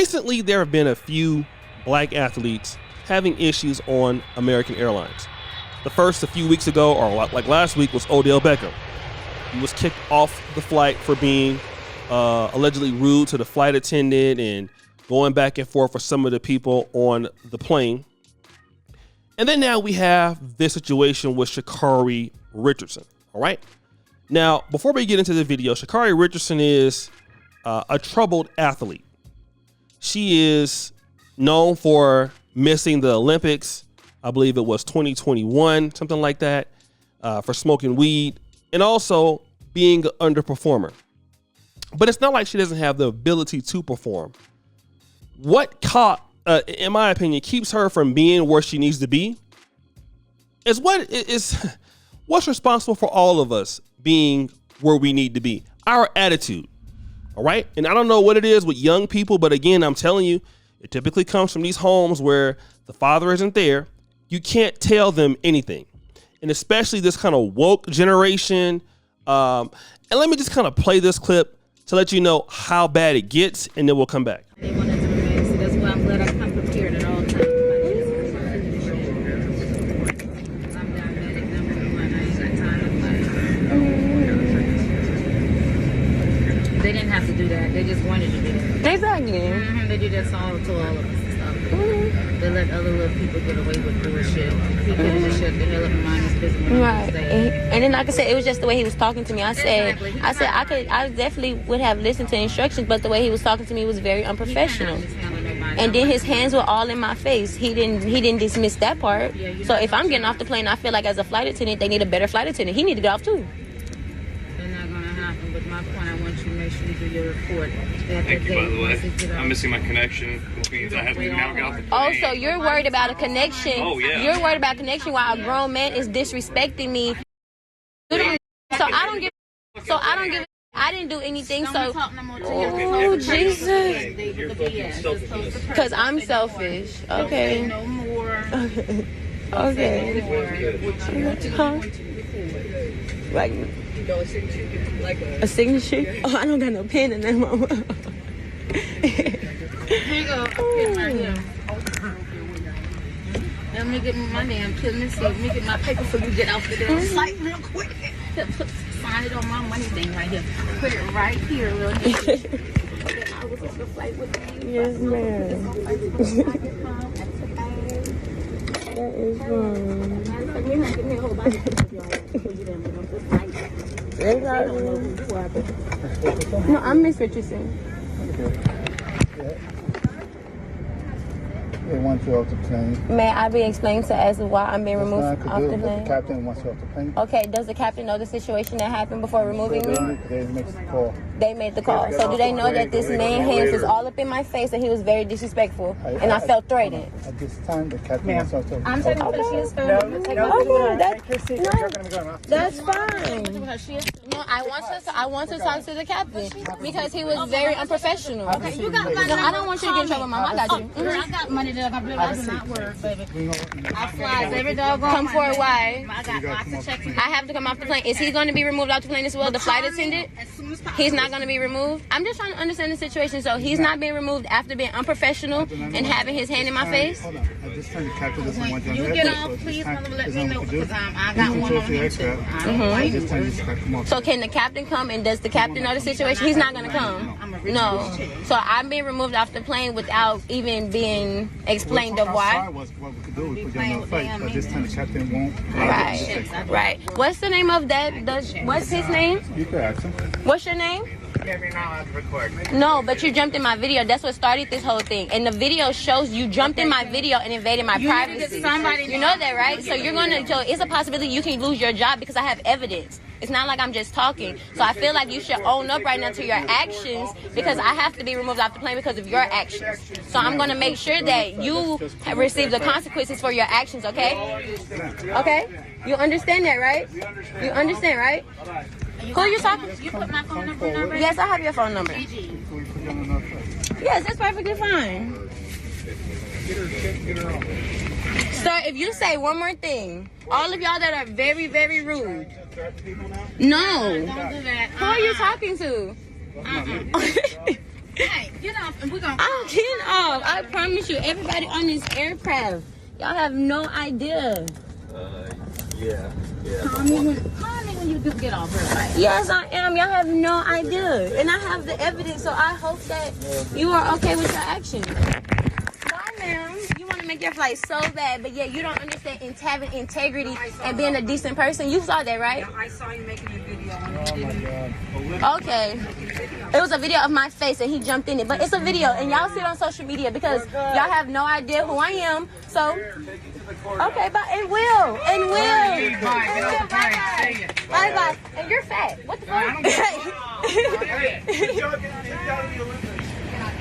recently there have been a few black athletes having issues on American Airlines. The first a few weeks ago, or like last week, was Odell Beckham. He was kicked off the flight for being allegedly rude to the flight attendant and going back and forth with some of the people on the plane. And then now we have this situation with Sha'carri Richardson. All right. Now, before we get into the video, Sha'carri Richardson is a troubled athlete. She is known for missing the Olympics. I believe it was 2021, something like that, for smoking weed and also being an underperformer. But it's not like she doesn't have the ability to perform. What in my opinion, keeps her from being where she needs to be is what's responsible for all of us being where we need to be. Our attitude. All right. And I don't know what it is with young people, but again, I'm telling you, it typically comes from these homes where the father isn't there. You can't tell them anything. And especially this kind of woke generation. And let me just kind of play this clip to let you know how bad it gets, and then we'll come back. They want it to remain, so that's why I'm glad I come prepared at all times. I'm diabetic, number one. I ain't got time to play. They didn't have to do that. They just wanted to do that. Exactly. They do that to all of us and stuff. They let other little people get away with bullshit. He could have just shut the hell up and mind his business. Right. And then, like I said, it was just the way he was talking to me. I definitely would have listened to instructions, but the way he was talking to me was very unprofessional. And then his hands were all in my face. He didn't dismiss that part. So if I'm getting off the plane, I feel like as a flight attendant, they need a better flight attendant. He need to get off too. They're not going to happen. But my point, I want you to make sure you do your report. Thank you, by the way. I'm missing my connection, which means I have to now get off the plane. Oh, so you're worried about a connection. Oh, yeah. You're worried about a connection while a grown man is disrespecting me. So I don't give. I didn't do anything. So, oh Jesus. Because I'm selfish. Okay. No more. Okay. Huh? Like a signature? Oh, I don't got no pen in that moment. Here you go. Right here. Let me get my damn pill. Let me get my paper for you. Get out the damn site real quick. Sign it on my money thing right here. Put it right here, real quick. I was on the flight with you. Yes, ma'am. That is fun. No, I'm Miss Richardson. They want you off the plane. May I be explained to as to why I'm being removed off the The plane? captain wants you off the plane. Okay, does the captain know the situation that happened before removing me? They make the call. They made the call. So do they know that this man's hands was all up in my face and he was very disrespectful and I felt threatened? At this time, the captain wants you off the plane. I'm taking pictures. That's fine. No, I want to talk to the captain because he was very unprofessional. Okay, you got money. No, I don't want you to get in trouble, Mom. I got you. Girl, I got money that I do not work, baby. I fly every doggone. Come forward, why? I got lots of checks. I have to come off the plane. Is he going to be removed off the plane as well? The flight attendant? As soon as possible. He's not going to be removed? I'm just trying to understand the situation. So he's not being removed after being unprofessional and having his hand in my face? Hold on. At this time, the captain doesn't want you on the You airplane. get off, please, mother, let me know because I got one on here too. I don't like This time, just come off. So can the captain come and does the captain know the situation? He's not going to come. No. So I'm being removed off the plane without even being explained of why? What we could do is put you on the flight, but this time the captain won't. Right. What's the name of that? What's his name? You could ask him. What's your name? No, but you jumped in my video. That's what started this whole thing. And the video shows you jumped in my video and invaded my privacy. You know that, right? So you're going to, so it's a possibility you can lose your job because I have evidence. It's not like I'm just talking. So I feel like you should own up right now to your actions because I have to be removed off the plane because of your actions. So I'm going to make sure that you receive the consequences for your actions, okay? Okay? You understand that, right? You understand, right? Who are you talking to? You put my phone number? Yes, I have your phone number. Yes, that's perfectly fine. Sir, if you say one more thing, all of y'all that are very, very rude. No. Don't do that. Who are you talking to? Hey, get off and we're gonna. I'm getting off. I promise you, everybody on this aircraft, y'all have no idea. Yeah. Call me when you do get off her. Right? Yes, I am. Y'all have no idea. And I have the evidence, so I hope that you are okay with your actions. Bye, ma'am. You want to make your flight so bad, but yet you don't understand having integrity and being a decent person. You saw that, right? I saw you making a video. Oh my God. Okay. It was a video of my face and he jumped in it. But it's a video and y'all see it on social media because y'all have no idea who I am. So, okay, but it will. And will. Bye. And you're fat. What the fuck?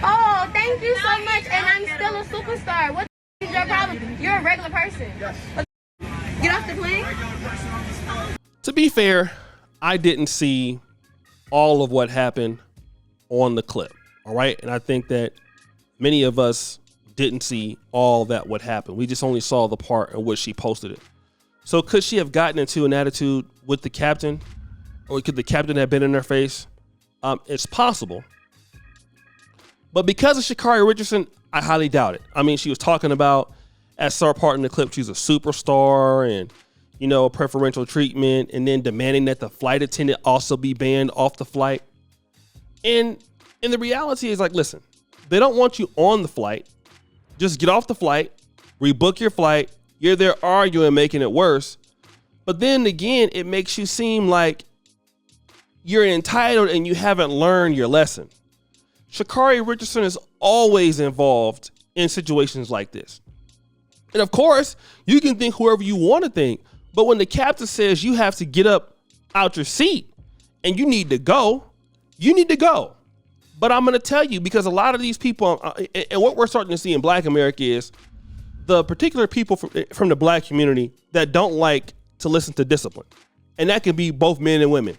Oh, thank you so much. And I'm still a superstar. What is your problem? You're a regular person. Get off the plane. To be fair, I didn't see all of what happened on the clip. All right. And I think that many of us didn't see all that what happened. We just only saw the part in which she posted it. So could she have gotten into an attitude with the captain, or could the captain have been in her face? It's possible. But because of Sha'carri Richardson, I highly doubt it. I mean, she was talking about, at some part in the clip, she's a superstar and, you know, preferential treatment, and then demanding that the flight attendant also be banned off the flight. And the reality is, like, listen, they don't want you on the flight. Just get off the flight, rebook your flight. You're there arguing, making it worse. But then again, it makes you seem like you're entitled and you haven't learned your lesson. Sha'carri Richardson is always involved in situations like this. And of course, you can think whoever you want to think, but when the captain says you have to get up out your seat and you need to go, you need to go. But I'm going to tell you, because a lot of these people, and what we're starting to see in Black America is the particular people from the Black community that don't like to listen to discipline. And that can be both men and women.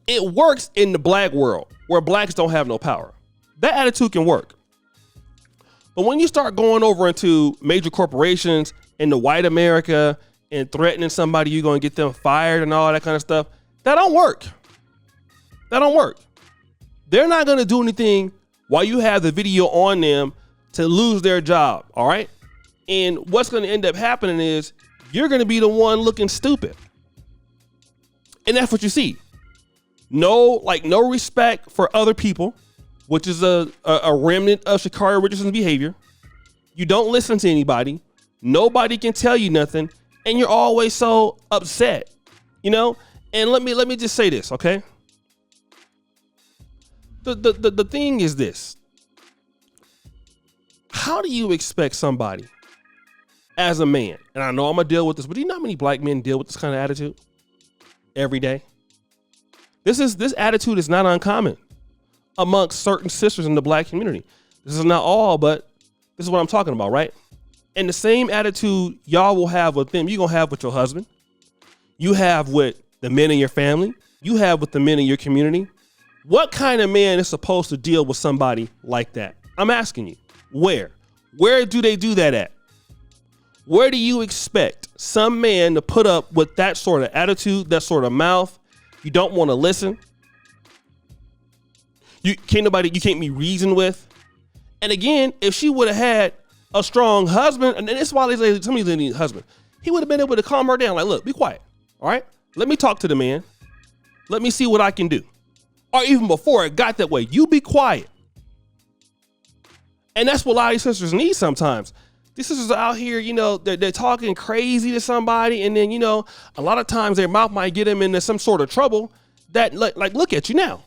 It works in the Black world where Blacks don't have no power. That attitude can work. But when you start going over into major corporations in the white America and threatening somebody, you're going to get them fired and all that kind of stuff, that don't work. That don't work. They're not going to do anything while you have the video on them to lose their job, all right? And what's going to end up happening is you're going to be the one looking stupid. And that's what you see. No respect for other people, which is a remnant of Sha'carri Richardson's behavior. You don't listen to anybody. Nobody can tell you nothing. And you're always so upset, you know? And let me just say this, okay? The thing is this. How do you expect somebody as a man, and I know I'm going to deal with this, but do you know how many Black men deal with this kind of attitude every day? This attitude is not uncommon amongst certain sisters in the Black community. This is not all, but this is what I'm talking about, right? And the same attitude y'all will have with them, you're going to have with your husband. You have with the men in your family. You have with the men in your community. What kind of man is supposed to deal with somebody like that? I'm asking you, where? Where do they do that at? Where do you expect some man to put up with that sort of attitude, that sort of mouth? You don't want to listen. You can't be reasoned with. And again, if she would have had a strong husband, and that's why they say somebody need a husband, he would have been able to calm her down. Like, look, be quiet. All right. Let me talk to the man. Let me see what I can do. Or even before it got that way, you be quiet. And that's what a lot of these sisters need sometimes. These sisters are out here, you know, they're talking crazy to somebody. And then, you know, a lot of times their mouth might get them into some sort of trouble that, like, look at you now.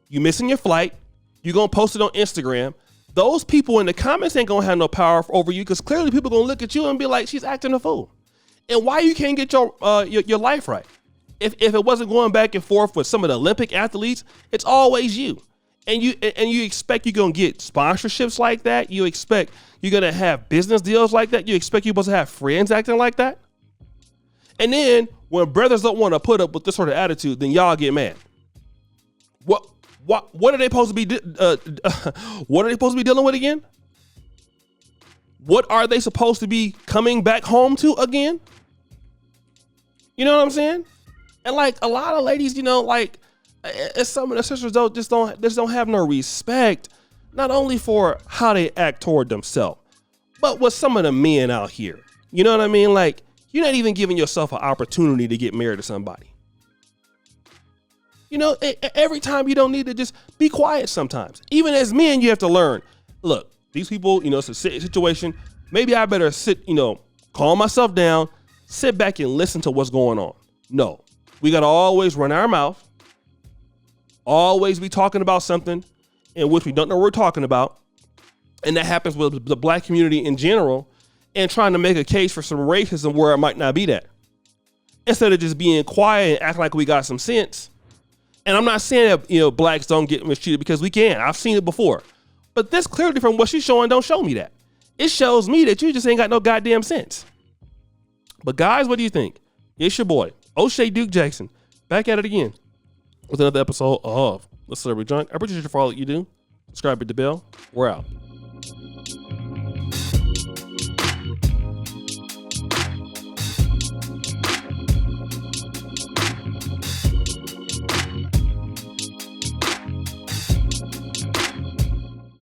You missing your flight. You're going to post it on Instagram. Those people in the comments ain't going to have no power over you, because clearly people going to look at you and be like, she's acting a fool. And why you can't get your life right? If it wasn't going back and forth with some of the Olympic athletes, it's always you. And you expect you're going to get sponsorships like that. You expect you're going to have business deals like that. You expect you're supposed to have friends acting like that. And then when brothers don't want to put up with this sort of attitude, then y'all get mad. What are they supposed to be? What are they supposed to be dealing with again? What are they supposed to be coming back home to again? You know what I'm saying? And like a lot of ladies, you know, like some of the sisters just don't have no respect. not only for how they act toward themselves, but with some of the men out here. You know what I mean? Like, you're not even giving yourself an opportunity to get married to somebody. You know, every time you don't need to just be quiet sometimes. Even as men, you have to learn, look, these people, you know, it's a situation. Maybe I better sit, you know, calm myself down, sit back and listen to what's going on. No, we got to always run our mouth, always be talking about something in which we don't know what we're talking about. And that happens with the black community in general, and trying to make a case for some racism where it might not be that. Instead of just being quiet and acting like we got some sense. And I'm not saying that, you know, blacks don't get mistreated, because we can. I've seen it before. But this clearly from what she's showing don't show me that. It shows me that you just ain't got no goddamn sense. But guys, what do you think? It's your boy, O'Shea Duke Jackson, back at it again with another episode of The Celebrity Junk. I appreciate you for all that you do. Subscribe, hit the bell. We're out.